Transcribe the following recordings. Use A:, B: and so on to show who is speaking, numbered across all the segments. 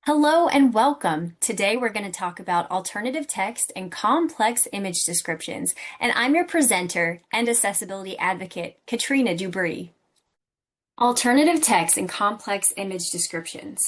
A: Hello and welcome. Today we're going to talk about alternative text and complex image descriptions, and I'm your presenter and accessibility advocate, Katrina Dubree. Alternative text and complex image descriptions.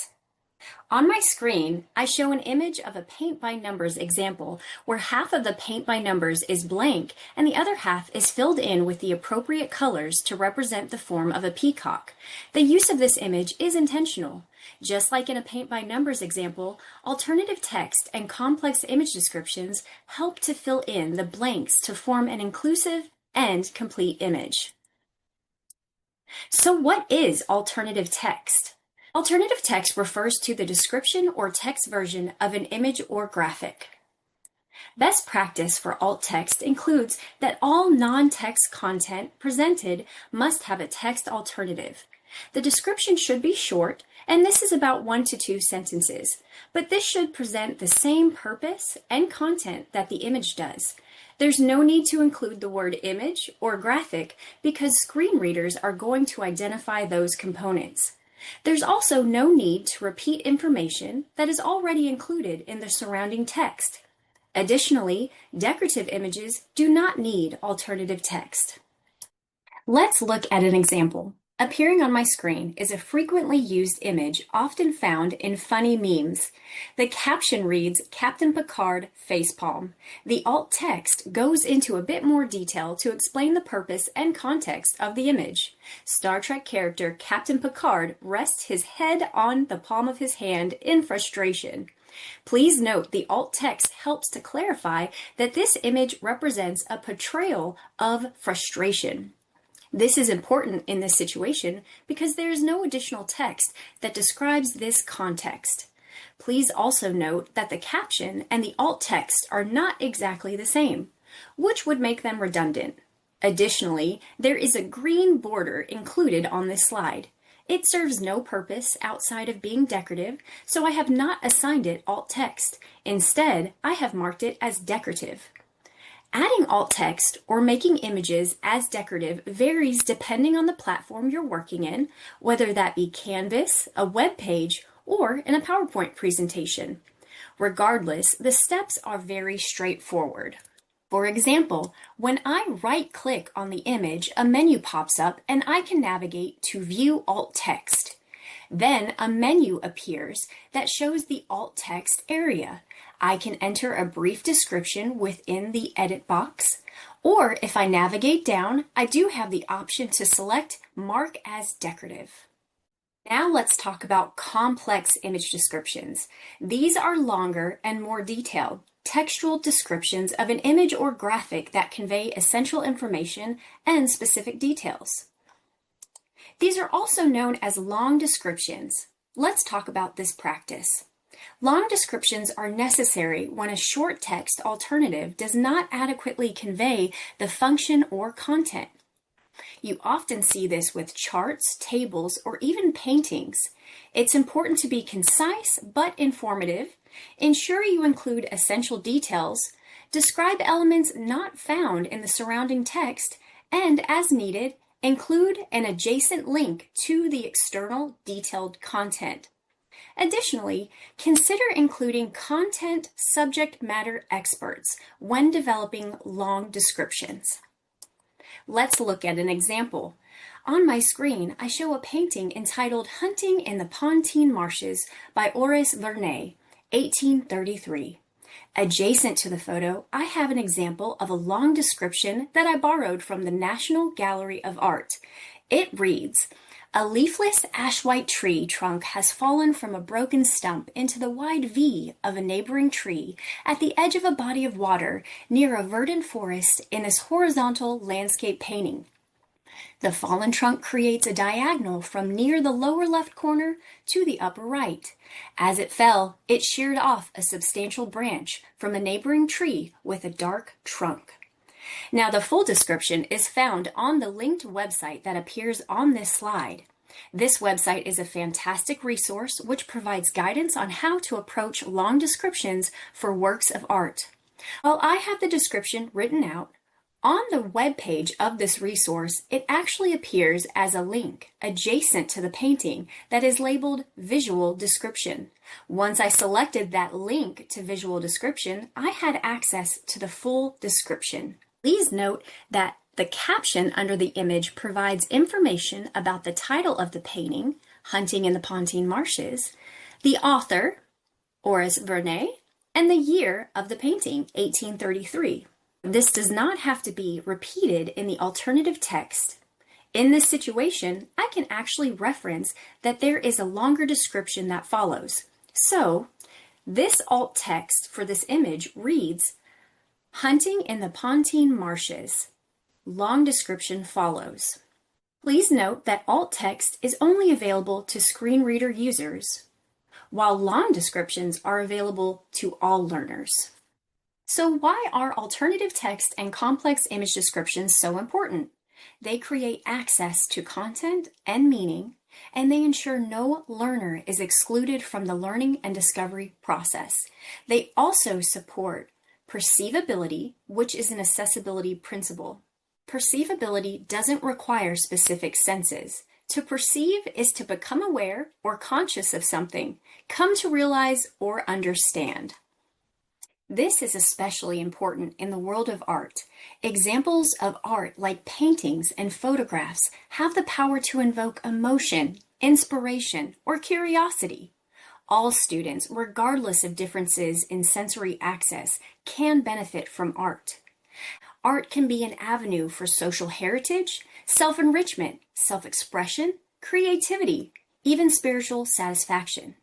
A: On my screen, I show an image of a paint by numbers example where half of the paint by numbers is blank and the other half is filled in with the appropriate colors to represent the form of a peacock. The use of this image is intentional. Just like in a paint by numbers example, alternative text and complex image descriptions help to fill in the blanks to form an inclusive and complete image. So what is alternative text? Alternative text refers to the description or text version of an image or graphic. Best practice for alt text includes that all non-text content presented must have a text alternative. The description should be short, and this is about 1 to 2 sentences, but this should present the same purpose and content that the image does. There's no need to include the word image or graphic because screen readers are going to identify those components. There's also no need to repeat information that is already included in the surrounding text. Additionally, decorative images do not need alternative text. Let's look at an example. Appearing on my screen is a frequently used image often found in funny memes. The caption reads, Captain Picard facepalm. The alt text goes into a bit more detail to explain the purpose and context of the image. Star Trek character Captain Picard rests his head on the palm of his hand in frustration. Please note the alt text helps to clarify that this image represents a portrayal of frustration. This is important in this situation because there is no additional text that describes this context. Please also note that the caption and the alt text are not exactly the same, which would make them redundant. Additionally, there is a green border included on this slide. It serves no purpose outside of being decorative, so I have not assigned it alt text. Instead, I have marked it as decorative. Adding alt text or making images as decorative varies depending on the platform you're working in, whether that be Canvas, a web page, or in a PowerPoint presentation. Regardless, the steps are very straightforward. For example, when I right-click on the image, a menu pops up and I can navigate to View Alt Text. Then a menu appears that shows the alt text area. I can enter a brief description within the edit box, or if I navigate down, I do have the option to select Mark as Decorative. Now let's talk about complex image descriptions. These are longer and more detailed textual descriptions of an image or graphic that convey essential information and specific details. These are also known as long descriptions. Let's talk about this practice. Long descriptions are necessary when a short text alternative does not adequately convey the function or content. You often see this with charts, tables, or even paintings. It's important to be concise but informative. Ensure you include essential details, describe elements not found in the surrounding text, and as needed, include an adjacent link to the external detailed content. Additionally, consider including content subject matter experts when developing long descriptions. Let's look at an example. On my screen, I show a painting entitled Hunting in the Pontine Marshes by Horace Vernet, 1833. Adjacent to the photo, I have an example of a long description that I borrowed from the National Gallery of Art. It reads, a leafless ash-white tree trunk has fallen from a broken stump into the wide V of a neighboring tree at the edge of a body of water near a verdant forest in this horizontal landscape painting. The fallen trunk creates a diagonal from near the lower left corner to the upper right. As it fell, it sheared off a substantial branch from a neighboring tree with a dark trunk. Now, the full description is found on the linked website that appears on this slide. This website is a fantastic resource which provides guidance on how to approach long descriptions for works of art. While I have the description written out, On the web page of this resource, it actually appears as a link adjacent to the painting that is labeled Visual Description. Once I selected that link to Visual Description, I had access to the full description. Please note that the caption under the image provides information about the title of the painting, Hunting in the Pontine Marshes, the author, Horace Vernet, and the year of the painting, 1833. This does not have to be repeated in the alternative text. In this situation, I can actually reference that there is a longer description that follows. So, this alt text for this image reads, Hunting in the Pontine Marshes. Long description follows. Please note that alt text is only available to screen reader users, while long descriptions are available to all learners. So why are alternative text and complex image descriptions so important? They create access to content and meaning, and they ensure no learner is excluded from the learning and discovery process. They also support perceivability, which is an accessibility principle. Perceivability doesn't require specific senses. To perceive is to become aware or conscious of something, come to realize or understand. This is especially important in the world of art. Examples of art like paintings and photographs have the power to invoke emotion, inspiration, or curiosity. All students, regardless of differences in sensory access, can benefit from art. Art can be an avenue for social heritage, self-enrichment, self-expression, creativity, even spiritual satisfaction.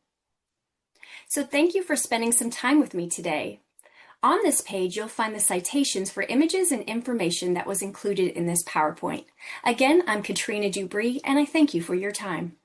A: So thank you for spending some time with me today. On this page, you'll find the citations for images and information that was included in this PowerPoint. Again, I'm Katrina Dubree, and I thank you for your time.